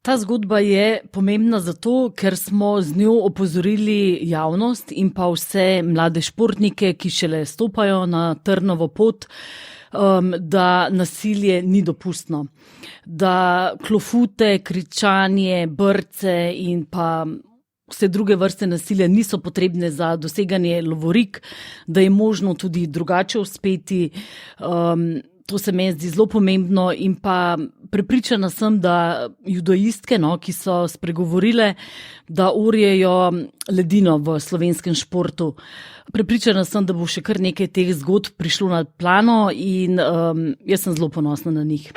Ta zgodba je pomembna zato, ker smo z njo opozorili javnost in pa vse mlade športnike, ki šele stopajo na trnovo pot, da nasilje ni dopustno. Da klofute, kričanje, brce in pa vse druge vrste nasilja niso potrebne za doseganje lovorik, da je možno tudi drugače uspeti. To se meni zdi zelo pomembno in pa prepričana sem, da judoistke, ki so spregovorile, da orjejo ledino v slovenskem športu. Prepričana sem, da bo še kar nekaj teh zgodb prišlo na plano in jaz sem zelo ponosna na njih.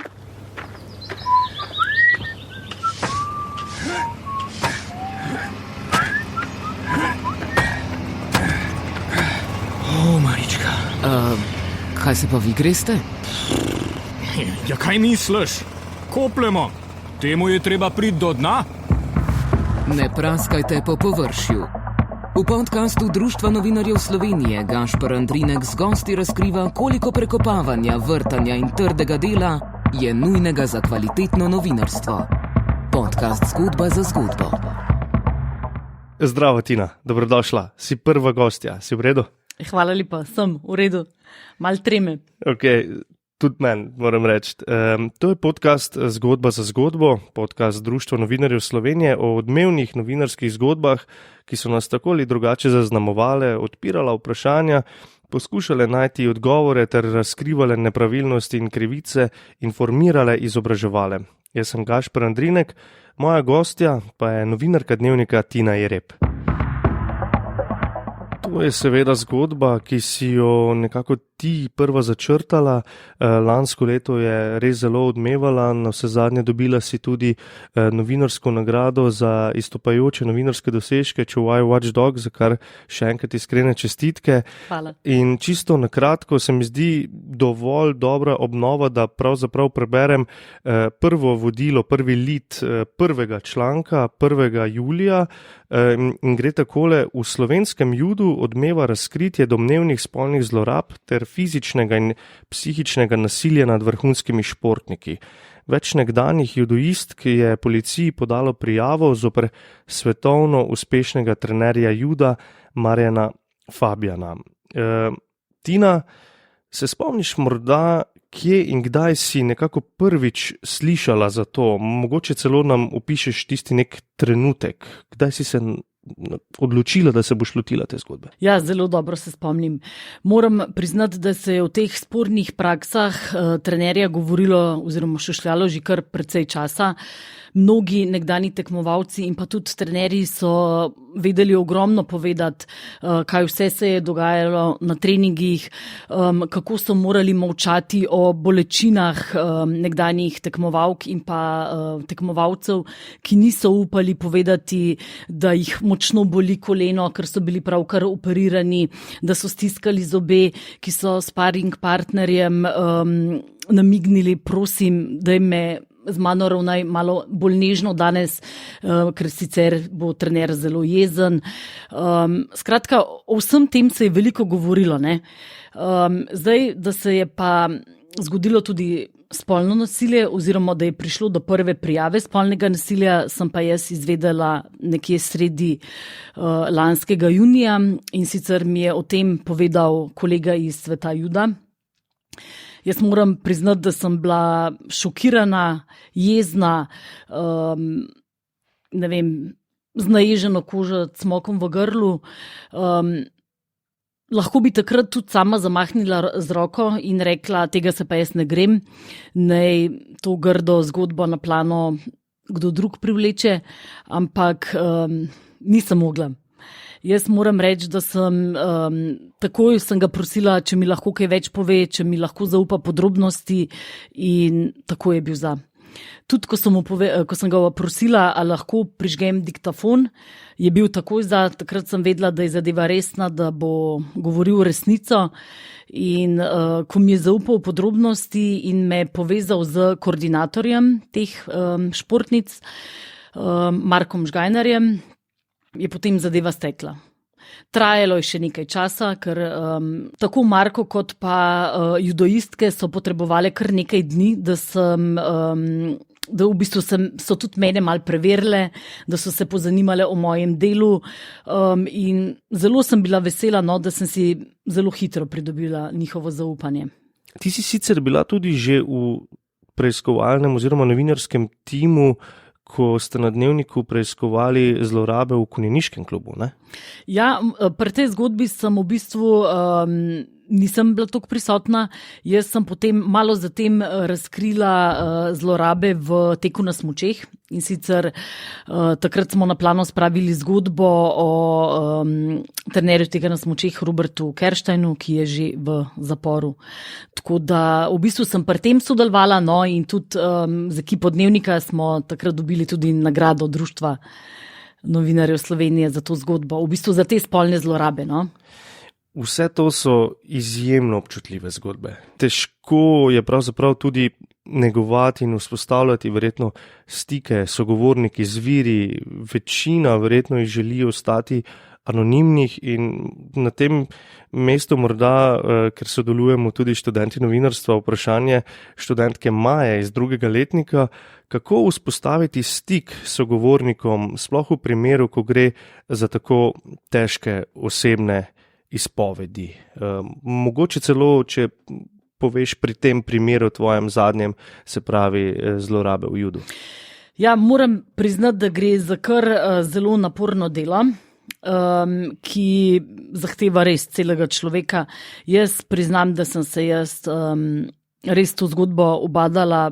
Marička. Kaj se pa vi greste? Ja, kaj misliš? Koplemo. Temu je treba priti do dna. Ne praskajte po površju. V podcastu Društva novinarjev Slovenije Gašper Andrinek z gosti razkriva, koliko prekopavanja, vrtanja in trdega dela je nujnega za kvalitetno novinarstvo. Podcast Zgodba za zgodbo. Zdravo, Tina, dobrodošla. Si prva gostja, si v redu? Hvala lepa, sem v redu. Mal treme. Ok, tudi meni moram reči. To je podcast Zgodba za zgodbo, podcast Društva novinarjev Slovenije o odmevnih novinarskih zgodbah, ki so nas tako ali drugače zaznamovale, odpirala vprašanja, poskušale najti odgovore ter razkrivale nepravilnosti in krivice, informirale, izobraževale. Jaz sem Gašper Andrinek, moja gostja pa je novinarka dnevnika Tina Jereb. To je seveda zgodba, ki si jo nekako ti prva začrtala. Lansko leto je res zelo odmevala, na vse zadnje dobila si tudi novinarsko nagrado za izstopajoče novinarske dosežke Čuvaj Watchdog, za kar še enkrat iskrene čestitke. Hvala. In čisto na kratko se mi zdi dovolj dobra obnova, da pravzaprav preberem prvo vodilo, prvi lit prvega članka 1. julija in gre takole: v slovenskem judu odmeva razkritje domnevnih spolnih zlorab ter fizičnega in psihičnega nasilja nad vrhunskimi športniki. Več nekdanjih judoistk je policiji podalo prijavo zoper svetovno uspešnega trenerja juda Marjana Fabjana. Tina, se spomniš morda, kje in kdaj si nekako prvič slišala za to? Mogoče celo nam opišeš tisti nek trenutek, kdaj si se odločila, da se boš lotila te zgodbe? Ja, zelo dobro se spomnim. Moram priznati, da se je o teh spornih praksah trenerja govorilo oziroma šušljalo že kar precej časa. Mnogi nekdani tekmovalci in pa tudi trenerji so vedeli ogromno povedati, kaj vse se je dogajalo na treningih, kako so morali molčati o bolečinah nekdanjih tekmovalk in pa tekmovalcev, ki niso upali povedati, da jih močno boli koleno, ker so bili pravkar operirani, da so stiskali zobe, ki so sparing partnerjem namignili: prosim, daj me z mano ravnaj malo bolj nežno danes, ker sicer bo trener zelo jezen. Skratka, o vsem tem se je veliko govorilo, ne. Zdaj, da se je pa zgodilo tudi spolno nasilje oziroma da je prišlo do prve prijave spolnega nasilja, sem pa jaz izvedela nekje sredi lanskega junija, in sicer mi je o tem povedal kolega iz sveta juda. Jaz moram priznati, da sem bila šokirana, jezna, ne vem, z naježeno kožo, cmokom v grlu. Lahko bi takrat tudi sama zamahnila z roko in rekla: tega se pa jaz ne grem, naj to grdo zgodbo na plano kdo drug privleče, ampak nisem mogla. Jaz moram reči, da takoj sem ga prosila, če mi lahko kaj več pove, če mi lahko zaupa podrobnosti, in tako je bil za. Tudi ko sem ga prosila, a lahko prižgem diktafon, je bil takoj za. Takrat sem vedela, da je zadeva resna, da bo govoril resnico, in ko mi je zaupal podrobnosti in me povezal z koordinatorjem teh športnic, Markom Žgajnarjem, je potem zadeva stekla. Trajalo je še nekaj časa, ker tako Marko kot pa judoistke so potrebovali kar nekaj dni, da sem da v bistvu so tudi mene malo preverile, da so se pozanimale o mojem delu, in zelo sem bila vesela, no, da sem si zelo hitro pridobila njihovo zaupanje. Ti si sicer bila tudi že v preiskovalnem oziroma novinarskem timu, ko ste na Dnevniku preiskovali zlorabe v konjeniškem klubu, ne? Ja, pri tej zgodbi sem v bistvu nisem bila toliko prisotna. Jaz sem potem malo zatem razkrila zlorabe v teku na smučeh, in sicer takrat smo na plano spravili zgodbo o trenerju tega na smučeh Robertu Kersteinu, ki je že v zaporu. Tako da v bistvu sem pri tem sodelovala, no, in tudi z ekipo Dnevnika smo takrat dobili tudi nagrado Društva novinarjev Slovenije za to zgodbo, v bistvu za te spolne zlorabe, no. Vse to so izjemno občutljive zgodbe. Težko je pravzaprav tudi negovati in vzpostavljati verjetno stike, sogovorniki, zviri, večina verjetno jih želi ostati anonimnih, in na tem mestu morda, ker sodelujemo tudi študenti novinarstva, vprašanje študentke Maje iz 2. letnika, kako vzpostaviti stik s sogovornikom, sploh v primeru, ko gre za tako težke osebne izpovedi. Mogoče celo, če poveš pri tem primeru tvojem zadnjem, se pravi zlorabe v judu. Ja, moram priznati, da gre za kar zelo naporno delo, ki zahteva res celega človeka. Jaz priznam, da sem se res to zgodbo ubadala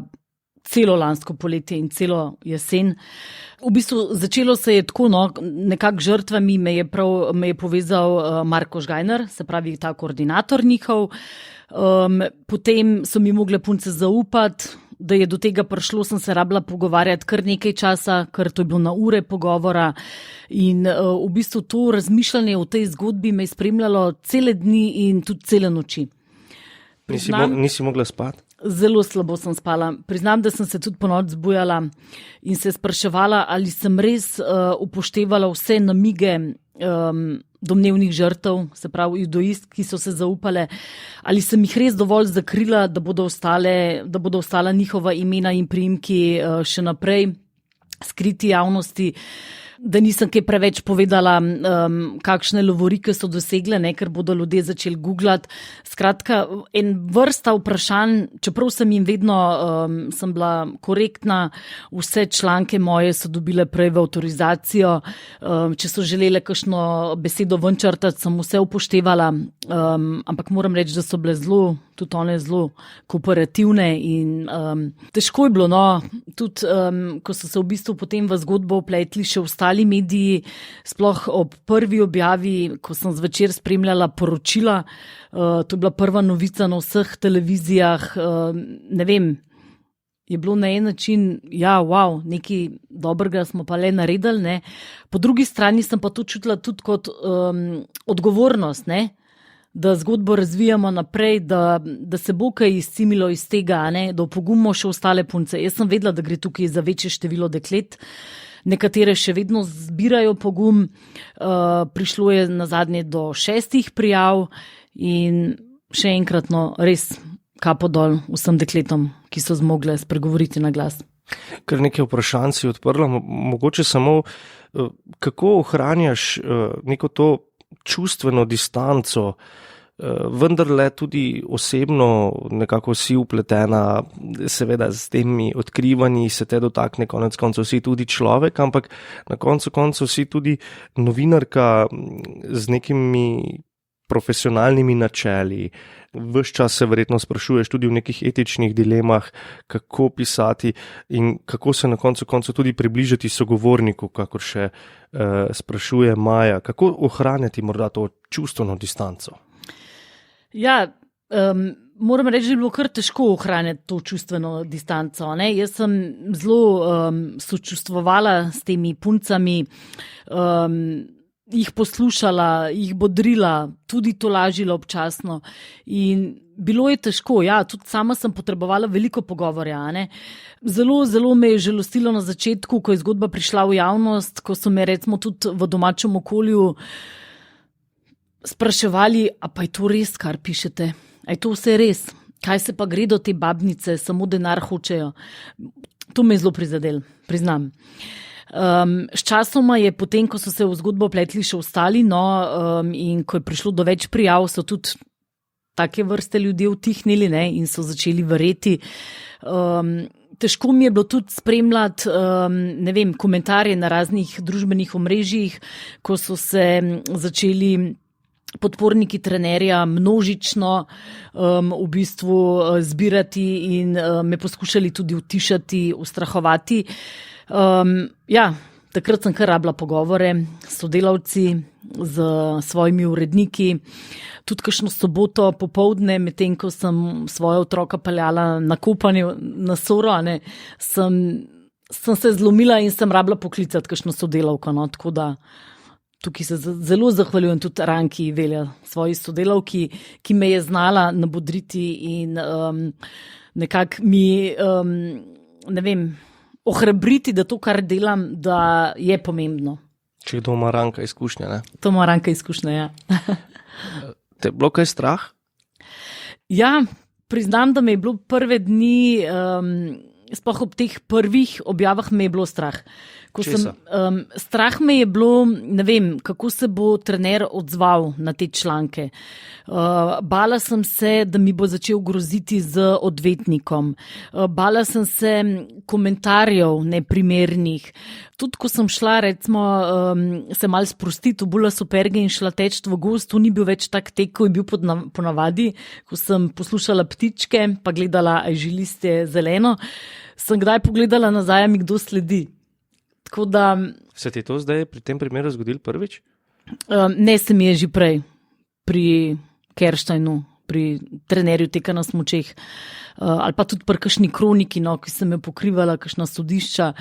celo lansko poletje in celo jesen. V bistvu začelo se je tako, no, nekako žrtvami me je povezal Marko Žgajner, se pravi ta koordinator njihov. Potem so mi mogle punce zaupati, da je do tega prišlo, sem se rabila pogovarjati kar nekaj časa, ker to je bilo na ure pogovora, in v bistvu to razmišljanje o tej zgodbi me je spremljalo cele dni in tudi cele noči. Nisi mogla spati? Zelo slabo sem spala. Priznam, da sem se tudi ponoči zbujala in se spraševala, ali sem res upoštevala vse namige domnevnih žrtev, se pravi judoist, ki so se zaupale, ali sem jih res dovolj zakrila, da bodo ostala njihova imena in priimki še naprej skriti javnosti, da nisem kaj preveč povedala, kakšne lovorike so dosegle, ne, ker bodo ljudje začeli googlati. Skratka, en vrsta vprašanj, čeprav sem jim vedno sem bila korektna, vse članke moje so dobile prej v avtorizacijo, če so želele kakšno besedo ven črtati, sem vse upoštevala, ampak moram reči, da so bile tudi one zelo kooperativne in težko je bilo, no, tudi ko so se v bistvu potem v zgodbo vpletli še ostali mediji, sploh ob prvi objavi, ko sem zvečer spremljala poročila, to je bila prva novica na vseh televizijah, ne vem, je bilo na en način, ja, wow, nekaj dobrega smo pa le naredili, ne. Po drugi strani sem pa to čutila tudi kot odgovornost, ne, da zgodbo razvijamo naprej, da se bo kaj izcimilo iz tega, ne, da opogumimo še ostale punce. Jaz sem vedela, da gre tukaj za večje število deklet, nekatere še vedno zbirajo pogum, prišlo je nazadnje do 6 prijav in še enkrat, no, res kapo dol vsem dekletom, ki so zmogle spregovoriti na glas. Kar nekaj vprašanj si odprla, mogoče samo, kako ohranjaš neko to čustveno distanco, vendarle tudi osebno nekako si vpletena, seveda s temi odkrivanji se te dotakne, konec koncev si tudi človek, ampak na koncu si tudi novinarka z nekimi profesionalnimi načeli. Ves čas se verjetno sprašuješ tudi v nekih etičnih dilemah, kako pisati in kako se na koncu tudi približati sogovorniku, kakor še sprašuje Maja. Kako ohranjati morda to čustveno distanco? Ja, moram reči, da je bilo kar težko ohranjati to čustveno distanco, ne? Jaz sem zelo sočustvovala s temi puncami, jih poslušala, jih bodrila, tudi tolažila občasno in bilo je težko, ja, tudi sama sem potrebovala veliko pogovorja, ne. Zelo me je žalostilo na začetku, ko je zgodba prišla v javnost, ko so me recimo tudi v domačem okolju spraševali, a pa je to res, kar pišete? A je to vse res? Kaj se pa gre do te babnice, samo denar hočejo? To me je zelo prizadel, priznam. Sčasoma je potem, ko so se v zgodbo pletli še ostali, in ko je prišlo do več prijav, so tudi take vrste ljudje utihnili, ne, in so začeli verjeti. Težko mi je bilo tudi spremljati, komentarje na raznih družbenih omrežjih, ko so se začeli podporniki trenerja množično v bistvu zbirati in me poskušali tudi utišati, ustrahovati. Takrat sem kar rabila pogovore s sodelavci, z svojimi uredniki. Tudi kakšno soboto popoldne, medtem ko sem svoja otroka peljala na kopanje na Soro, sem se zlomila in sem rabila poklicati kakšno sodelavko. No, tako da tukaj se zelo zahvaljujem tudi Ranki Velja, svoji sodelavki, ki me je znala nabodriti in nekako mi, ohrabriti, da to, kar delam, da je pomembno. Če kdo ima Ranka izkušnja, ne? To ima Ranka izkušnja, ja. Te je bilo kaj strah? Ja, priznam, da me je bilo prve dni, sploh ob teh prvih objavah me je bilo strah. Strah me je bilo, kako se bo trener odzval na te članke. Bala sem se, da mi bo začel groziti z odvetnikom. Bala sem se komentarjev neprimernih. Tudi ko sem šla, recimo, se malo sprostiti v Bula Superge in šla teč v gozd, to ni bil več tak tek, ko je bil ponavadi, ko sem poslušala ptičke, pa gledala, aj že listje zeleno, sem kdaj pogledala nazaj, mi kdo sledi. Tako da... Se ti je to zdaj pri tem primeru zgodil prvič? Ne, se mi je že prej, pri Kerstajnu, pri trenerju teka na smučeh, ali pa tudi pri kakšni kroniki, ki sem jo pokrivala, kakšna sodišča.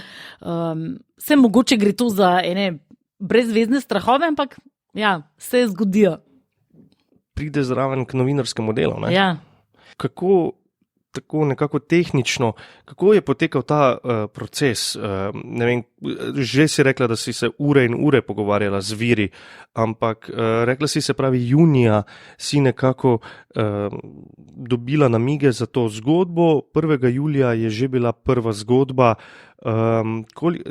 Vse mogoče gre to za ene brezvezne strahove, ampak ja, se zgodijo. Pride zraven k novinarskemu delu, ne? Ja. Kako tako nekako tehnično, kako je potekal ta proces? Že si rekla, da si se ure in ure pogovarjala z viri, ampak rekla si, se pravi, junija si nekako dobila namige za to zgodbo, 1. julija je že bila prva zgodba.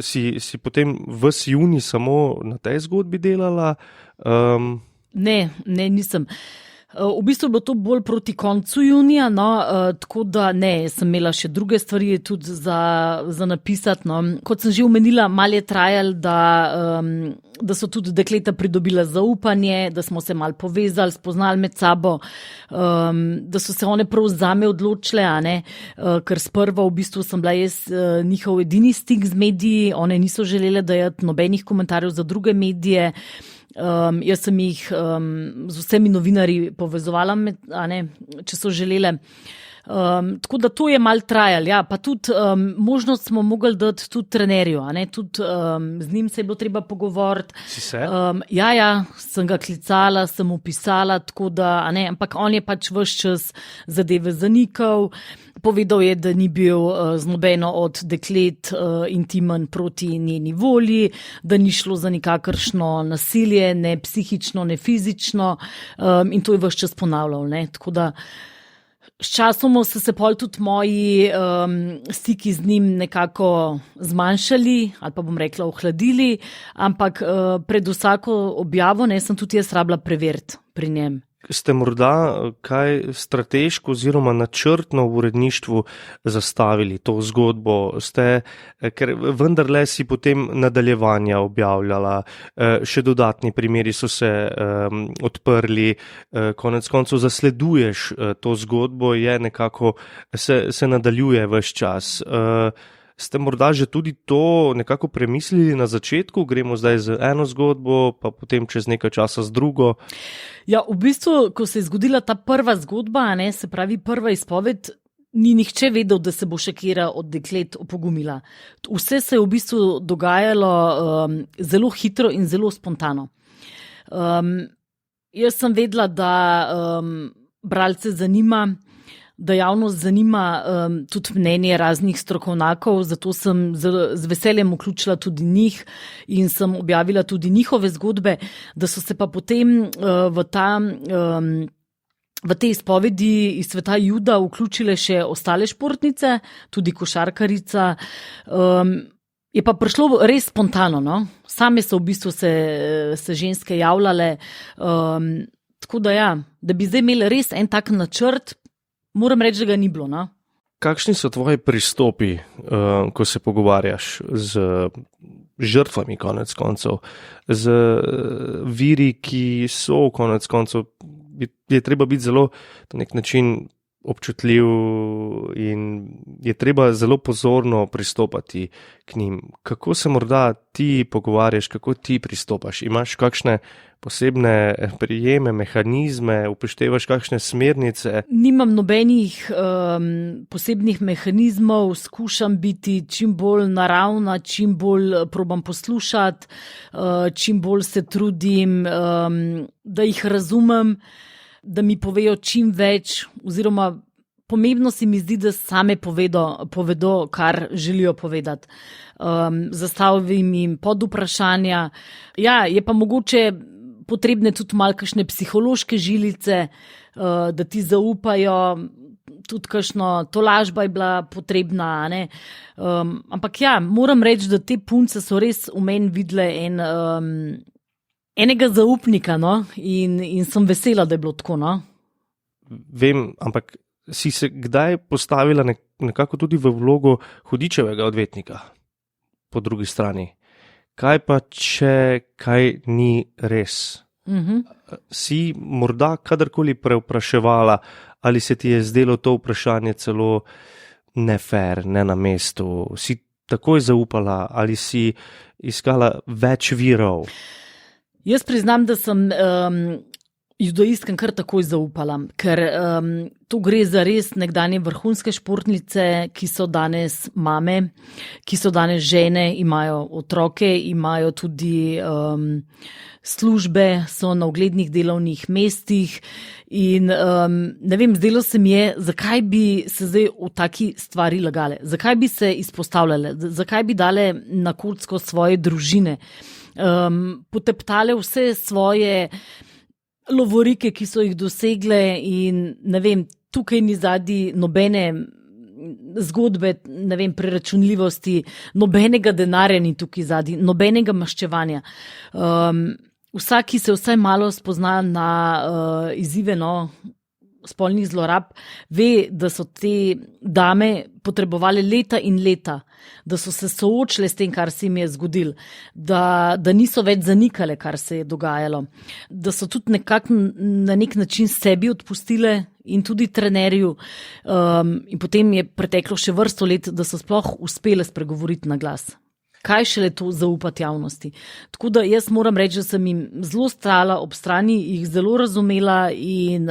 Si potem ves junij samo na tej zgodbi delala? Ne, nisem. V bistvu je bilo to bolj proti koncu junija, tako da ne, sem imela še druge stvari tudi za napisati. No. Kot sem že omenila, malo je trajalo, da so tudi dekleta pridobila zaupanje, da smo se malo povezali, spoznali med sabo, da so se one prav zame odločile, ker sprva v bistvu sem bila jaz njihov edini stik z mediji, one niso želele dajati nobenih komentarjev za druge medije. Jaz sem jih z vsemi novinarji povezovala, če so želele. Tako da to je malo trajalo, ja, pa tudi možnost smo mogli dati tudi trenerju, tudi z njim se je bilo treba pogovoriti. Si se? Ja, sem ga klicala, sem mu pisala, tako da, ampak on je pač ves čas zadeve zanikal. Povedal je, da ni bil z nobeno od deklet intimen proti njeni volji, da ni šlo za nikakršno nasilje, ne psihično, ne fizično, in to je ves čas ponavljal. Tako da s časom so se pol tudi moji stiki z njim nekako zmanjšali, ali pa bom rekla ohladili, ampak pred vsako objavo sem tudi jaz rabila preveriti pri njem. Ste morda kaj strateško oziroma načrtno v uredništvu zastavili to zgodbo? Ker vendarle si potem nadaljevanja objavljala, še dodatni primeri so se odprli, konec koncev zasleduješ to zgodbo, je nekako se nadaljuje ves čas. Ste morda že tudi to nekako premislili na začetku? Gremo zdaj z eno zgodbo, pa potem čez nekaj časa z drugo? Ja, v bistvu, ko se je zgodila ta prva zgodba, se pravi prva izpoved, ni nihče vedel, da se bo še katera od deklet opogumila. Vse se je v bistvu dogajalo zelo hitro in zelo spontano. Jaz sem vedela, da bralce zanima, da javnost zanima tudi mnenje raznih strokovnjakov, zato sem z veseljem vključila tudi njih in sem objavila tudi njihove zgodbe, da so se pa potem v ta v te izpovedi iz sveta juda vključile še ostale športnice, tudi košarkarica. Je pa prišlo res spontano, no? Same so v bistvu se ženske javljale. Tako da ja, da bi zdaj imeli res en tak načrt, moram reči, da ga ni bilo, no? Kakšni so tvoji pristopi, ko se pogovarjaš z žrtvami konec koncev, z viri, ki so konec koncev, je treba biti zelo na nek način občutljiv in je treba zelo pozorno pristopati k njim. Kako se morda ti pogovarjaš, kako ti pristopaš? Imaš kakšne posebne prijeme, mehanizme, upoštevaš kakšne smernice? Nimam nobenih posebnih mehanizmov, skušam biti čim bolj naravna, čim bolj probam poslušati, čim bolj se trudim, da jih razumem, da mi povejo čim več, oziroma pomembno se mi zdi, da same povedo, kar želijo povedati. Zastavim jim podvprašanja. Ja, je pa mogoče potrebne tudi malo kakšne psihološke žilice, da ti zaupajo, tudi kakšno tolažba je bila potrebna, ne? Ampak ja, moram reči, da te punce so res v meni videle enega zaupnika, no? In sem vesela, da je bilo tako, no? Vem, ampak si se kdaj postavila nekako tudi v vlogo hudičevega odvetnika po drugi strani? Kaj pa, če kaj ni res? Si morda kadarkoli prevpraševala, ali se ti je zdelo to vprašanje celo nefer, ne na mestu? Si takoj zaupala ali si iskala več virov? Jaz priznam, da sem judoistkam kar takoj zaupala, ker tu gre za res nekdanje vrhunske športnice, ki so danes mame, ki so danes žene, imajo otroke, imajo tudi službe, so na uglednih delovnih mestih in ne vem, zdelo se mi je, zakaj bi se zdaj v taki stvari lagale, zakaj bi se izpostavljale, zakaj bi dale na kocko svoje družine, poteptale vse svoje lovorike, ki so jih dosegle in ne vem, tukaj ni zadnji nobene zgodbe, ne vem, preračunljivosti, nobenega denarja ni tukaj zadnji, nobenega maščevanja. Vsak, ki se vsaj malo spozna na izzive, no, spolnih zlorab, ve, da so te dame potrebovali leta in leta, da so se soočile s tem, kar se jim je zgodilo, da niso več zanikale, kar se je dogajalo, da so tudi nekako na nek način sebi odpustile in tudi trenerju, in potem je preteklo še vrsto let, da so sploh uspele spregovoriti na glas. Kaj šele to zaupati javnosti. Tako da jaz moram reči, da sem jim zelo stala ob strani, jih zelo razumela in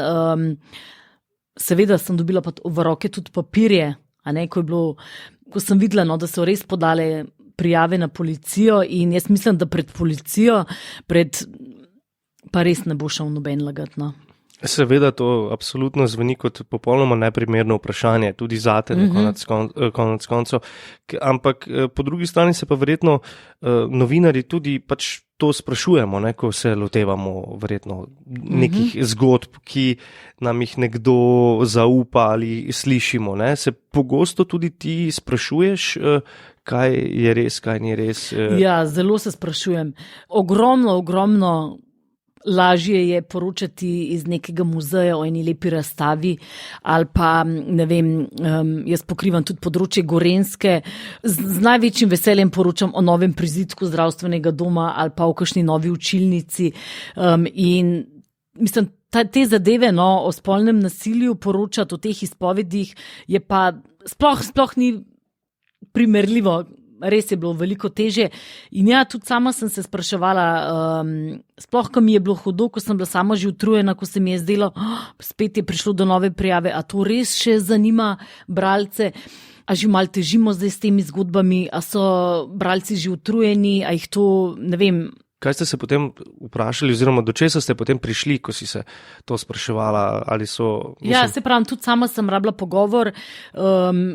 seveda sem dobila pa v roke tudi papirje, a ne, ko sem videla, no, da so res podale prijave na policijo in jaz mislim, da pred policijo, pa res ne bo šel noben lagat, no. Seveda to absolutno zveni kot popolnoma neprimerno vprašanje, tudi zate konec koncev, ampak po drugi strani se pa verjetno novinari tudi pač to sprašujemo, ne, ko se lotevamo verjetno nekih zgodb, ki nam jih nekdo zaupa ali slišimo, ne. Se pogosto tudi ti sprašuješ, kaj je res, kaj ni res? Ja, zelo se sprašujem. Ogromno lažje je poročati iz nekega muzeja o eni lepi razstavi ali pa, ne vem, jaz pokrivam tudi področje Gorenjske, z največjim veseljem poročam o novem prizidku zdravstvenega doma ali pa o kakšni novi učilnici in mislim, te zadeve, no, o spolnem nasilju poročati o teh izpovedih je pa sploh ni primerljivo. Res je bilo veliko težje in ja, tudi sama sem se spraševala, sploh, ko mi je bilo hudo, ko sem bila sama že utrujena, ko se mi je zdelo, spet je prišlo do nove prijave, a to res še zanima bralce, a že malo težimo zdaj s temi zgodbami, a so bralci že utrujeni, a jih to, ne vem, Kaj ste se potem vprašali, oziroma do česa ste potem prišli, ko si se to spraševala? Ja, se pravim, tudi sama sem rabila pogovor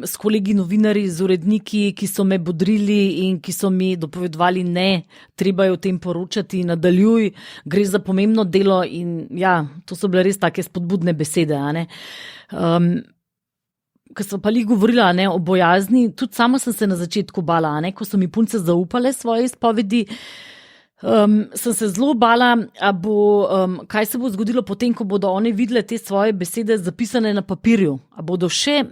s kolegi novinarji, z uredniki, ki so me bodrili in ki so mi dopovedovali, ne, treba je o tem poročati, nadaljuj, gre za pomembno delo in ja, to so bile res take spodbudne besede, a ne. Ko sem pa govorila, ne, o bojazni, tudi sama sem se na začetku bala, ne, ko so mi punce zaupale svoje izpovedi, sem se zelo bala, kaj se bo zgodilo potem, ko bodo one videle te svoje besede zapisane na papirju, a bodo še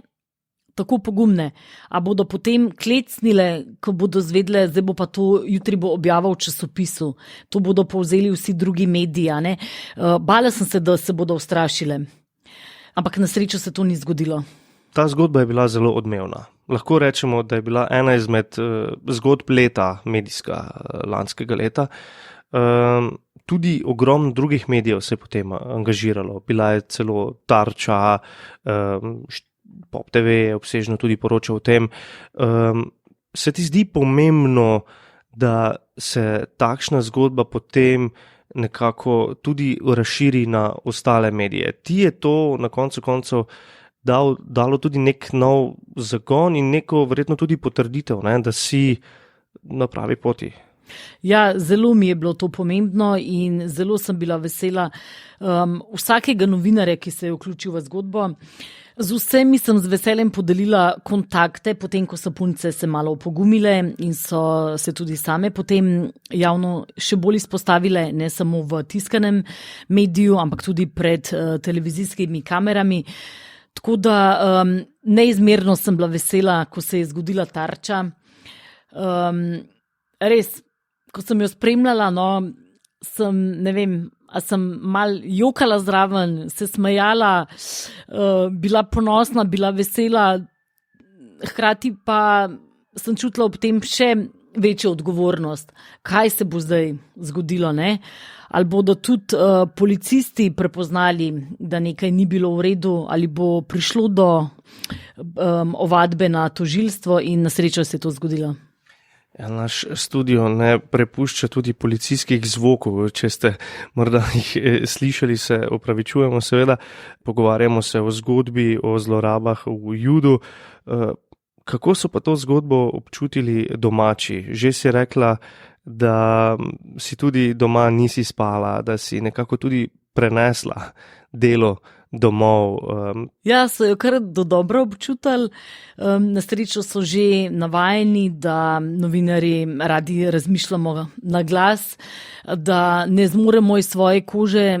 tako pogumne, a bodo potem klecnile, ko bodo zvedle, zdaj bo pa to, jutri bo objava v časopisu, to bodo povzeli vsi drugi mediji, a ne. Bala sem se, da se bodo ustrašile, ampak na srečo se to ni zgodilo. Ta zgodba je bila zelo odmevna. Lahko rečemo, da je bila ena izmed zgodb leta, medijska, lanskega leta. Tudi ogromno drugih medijev se je potem angažiralo. Bila je celo Tarča, Pop TV je obsežno tudi poročal o tem. Se ti zdi pomembno, da se takšna zgodba potem nekako tudi razširi na ostale medije? Ti je to na koncu koncev dalo tudi nek nov zagon in neko verjetno tudi potrditev, ne, da si na pravi poti. Ja, zelo mi je bilo to pomembno in zelo sem bila vesela vsakega novinarja, ki se je vključil v zgodbo. Z vsemi sem z veseljem podelila kontakte, potem ko so punce se malo opogumile in so se tudi same potem javno še bolj izpostavile, ne samo v tiskanem mediju, ampak tudi pred televizijskimi kamerami. Tako da neizmerno sem bila vesela, ko se je zgodila Tarča. Res, ko sem jo spremljala, sem, ne vem, a sem mal jokala zraven, se smejala, bila ponosna, bila vesela, hkrati pa sem čutila ob tem še večjo odgovornost. Kaj se bo zdaj zgodilo, ne? Ali bodo tudi policisti prepoznali, da nekaj ni bilo v redu, ali bo prišlo do ovadbe na tožilstvo in na srečo se je to zgodilo. Ja, naš studio ne prepušča tudi policijskih zvokov, če ste morda jih slišali, se opravičujemo, seveda, pogovarjamo se o zgodbi, o zlorabah v Judu. Kako so pa to zgodbo občutili domači? Že si rekla, da si tudi doma nisi spala, da si nekako tudi prenesla delo domov. Ja, so jo kar dobro občutili. Na srečo so že navajeni, da novinarji radi razmišljamo na glas, da ne zmoremo iz svoje kože.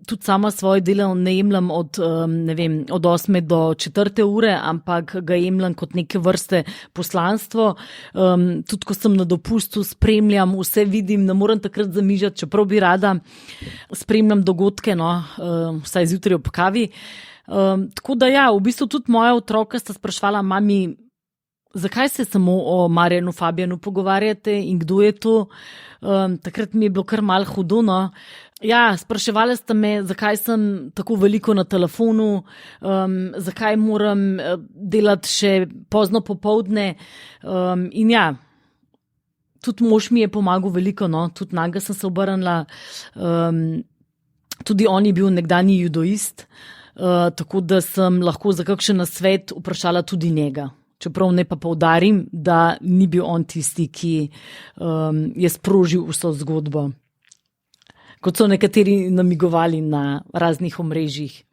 Tudi sama svoje delo ne jemljem od 8 do 4 ure, ampak ga jemljem kot neke vrste poslanstvo. Tudi ko sem na dopustu, spremljam, vse vidim, ne morem takrat zamižati, čeprav bi rada, spremljam dogodke, vsaj zjutraj ob kavi. Tako da ja, v bistvu tudi moja otroka sta sprašvala mami, zakaj se samo o Marjanu Fabjanu pogovarjate in kdo je to? Takrat mi je bilo kar malo hudo, Ja, spraševali ste me, zakaj sem tako veliko na telefonu, zakaj moram delati še pozno popoldne. In ja, tudi mož mi je pomagal veliko, tudi naga sem se obrnila. Tudi on je bil nekdanji judoist, tako da sem lahko za kakšen nasvet vprašala tudi njega. Čeprav ne pa poudarim, da ni bil on tisti, ki je sprožil vso zgodbo, kot so nekateri namigovali na raznih omrežjih.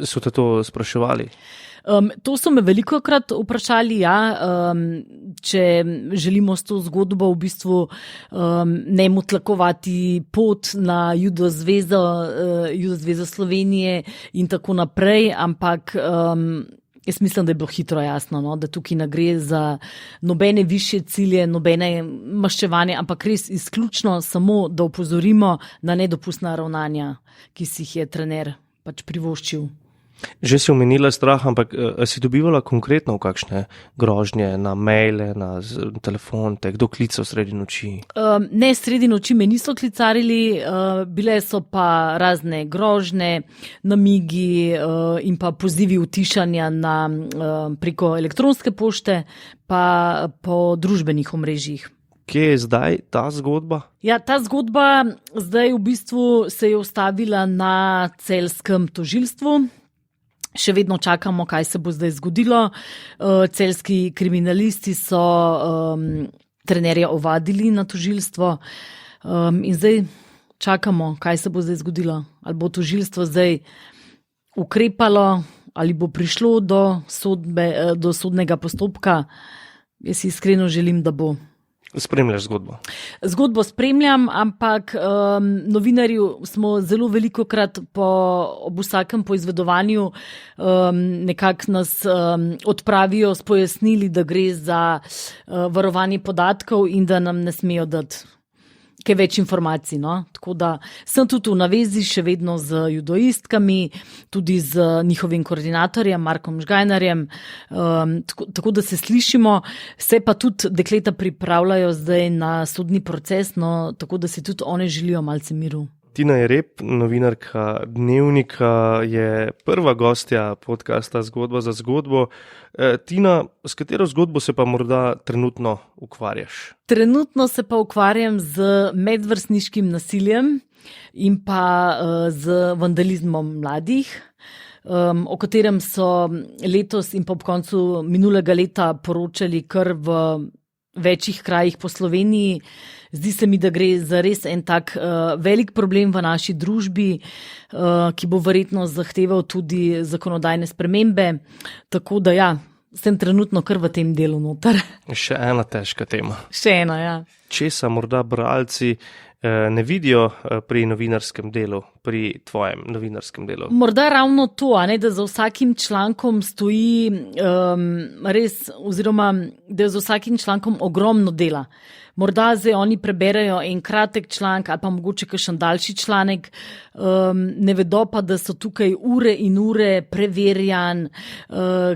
So te to spraševali? To so me velikokrat vprašali, ja, če želimo s to zgodbo v bistvu ne tlakovati pot na Judozvezo Slovenije in tako naprej, ampak jaz mislim, da je bilo hitro jasno, da tukaj ne gre za nobene višje cilje, nobene maščevanje, ampak res izključno samo, da opozorimo na nedopustna ravnanja, ki si jih je trener pač privoščil. Že si omenila strah, ampak si dobivala konkretno kakšne grožnje na maile, na telefon, te kdo klical sredi noči? Ne, sredi noči me niso klicarili, bile so pa razne grožnje, namigi in pa pozivi utišanja preko elektronske pošte, pa po družbenih omrežjih. Kje je zdaj ta zgodba? Ja, ta zgodba zdaj v bistvu se je ustavila na celjskem tožilstvu. Še vedno čakamo, kaj se bo zdaj zgodilo. Celjski kriminalisti so trenerja ovadili na tožilstvo in zdaj čakamo, kaj se bo zdaj zgodilo. Ali bo tožilstvo zdaj ukrepalo, ali bo prišlo do sodnega postopka. Jaz si iskreno želim, da bo. Spremljaš zgodbo? Zgodbo spremljam, ampak novinarji smo zelo velikokrat ob vsakem poizvedovanju nekako nas odpravijo s pojasnili, da gre za varovanje podatkov in da nam ne smejo dati kaj več informacij. No? Tako da sem tudi v navezi še vedno z judoistkami, tudi z njihovim koordinatorjem Markom Žgajnarjem, tako da se slišimo, se pa tudi dekleta pripravljajo zdaj na sodni proces, no, tako da si tudi one želijo malce miru. Tina Jereb, novinarka Dnevnika, je prva gostja podcasta Zgodba za zgodbo. Tina, s katero zgodbo se pa morda trenutno ukvarjaš? Trenutno se pa ukvarjam z medvrstniškim nasiljem in pa z vandalizmom mladih, o katerem so letos in pa ob koncu minulega leta poročali kar v večjih krajih po Sloveniji. Zdi se mi, da gre za res en tak velik problem v naši družbi, ki bo verjetno zahteval tudi zakonodajne spremembe. Tako da ja, sem trenutno kar v tem delu noter. Še ena težka tema. Še ena, ja. Česa morda bralci ne vidijo pri novinarskem delu, pri tvojem novinarskem delu? Morda ravno to, da za vsakim člankom stoji res, oziroma da je za vsakim člankom ogromno dela. Morda zdaj oni preberajo en kratek članek ali pa mogoče kakšen daljši članek, ne vedo pa, da so tukaj ure in ure preverjanj,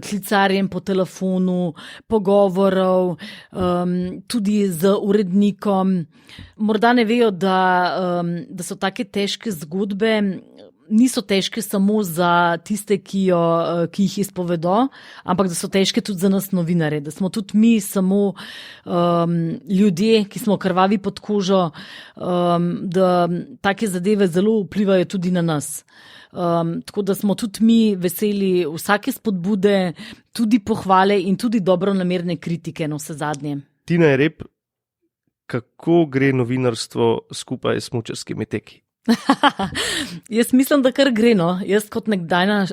klicarjem po telefonu, pogovorov, tudi z urednikom. Morda ne vejo, da so take težke zgodbe, niso težke samo za tiste, ki jih izpovedo, ampak da so težke tudi za nas novinarje, da smo tudi mi samo ljudje, ki smo krvavi pod kožo, da take zadeve zelo vplivajo tudi na nas. Tako da smo tudi mi veseli vsake spodbude, tudi pohvale in tudi dobronamerne kritike na vse zadnje. Tina Jereb, kako gre novinarstvo skupaj s smučarskimi teki? Jaz mislim, da kar gre, no. Jaz kot nekdanja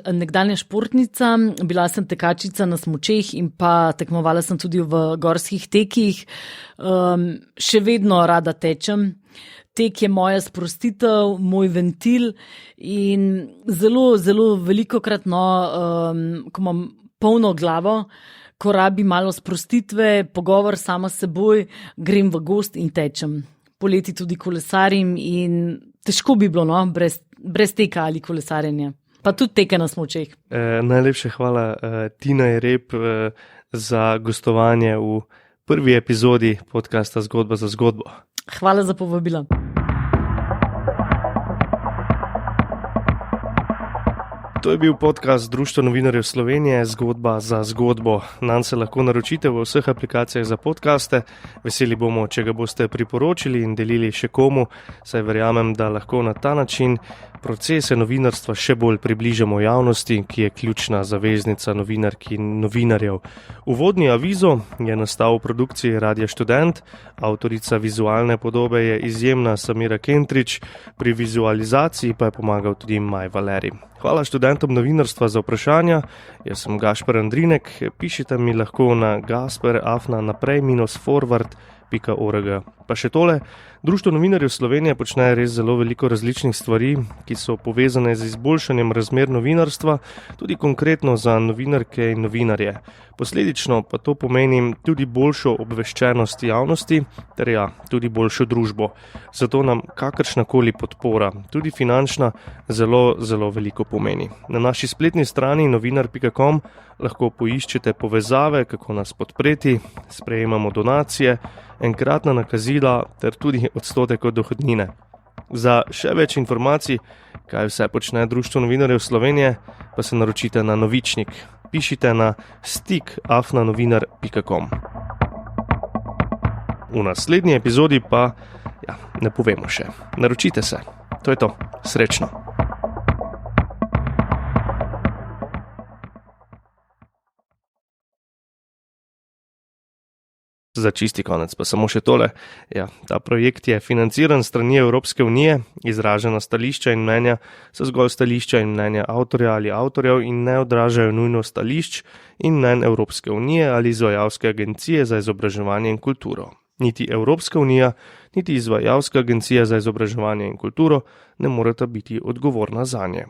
športnica, bila sem tekačica na smučeh in pa tekmovala sem tudi v gorskih tekih. Še vedno rada tečem. Tek je moja sprostitev, moj ventil in zelo, zelo velikokrat, ko imam polno glavo, ko rabi malo sprostitve, pogovor sama s seboj, grem v gozd in tečem. Poleti tudi kolesarim in težko bi bilo, brez teka ali kolesarjenja. Pa tudi teka na smučeh. Najlepša hvala, Tina Jereb, za gostovanje v prvi epizodi podcasta Zgodba za zgodbo. Hvala za povabilo. To je bil podcast Društva novinarjev Slovenije Zgodba za zgodbo. Nanj se lahko naročite v vseh aplikacijah za podcaste. Veseli bomo, če ga boste priporočili in delili še komu, saj verjamem, da lahko na ta način procese novinarstva še bolj približamo javnosti, ki je ključna zaveznica novinark in novinarjev. Uvodni avizo je nastal v produkciji Radia Študent, avtorica vizualne podobe je izjemna Samira Kentrič, pri vizualizaciji pa je pomagal tudi Maj Valeri. Hvala študentom novinarstva za vprašanja, jaz sem Gašper Andrinek, pišite mi lahko na gasper@naprej-forward.org. Pa še tole, Društvo novinarjev Slovenije počne res zelo veliko različnih stvari, ki so povezane z izboljšanjem razmer novinarstva, tudi konkretno za novinarke in novinarje. Posledično pa to pomeni tudi boljšo obveščenost javnosti, ter tudi boljšo družbo. Zato nam kakršnakoli podpora, tudi finančna, zelo, zelo veliko pomeni. Na naši spletni strani novinar.com lahko poiščete povezave, kako nas podpreti, sprejemamo donacije, enkratna nakazila ter tudi odstotek od dohodnine. Za še več informacij, kaj vse počne Društvo novinarjev Slovenije, pa se naročite na Novičnik. Pišite na stik@novinar.com. V naslednji epizodi pa ne povemo še. Naročite se. To je to. Srečno. Za čisti konec pa samo še tole. Ta projekt je financiran strani Evropske unije, izražena stališča in mnenja so zgolj stališča in mnenja avtorja ali avtorjev in ne odražajo nujno stališč in mnenj Evropske unije ali izvajalske agencije za izobraževanje in kulturo. Niti Evropska unija, niti izvajalska agencija za izobraževanje in kulturo ne moreta biti odgovorna zanje.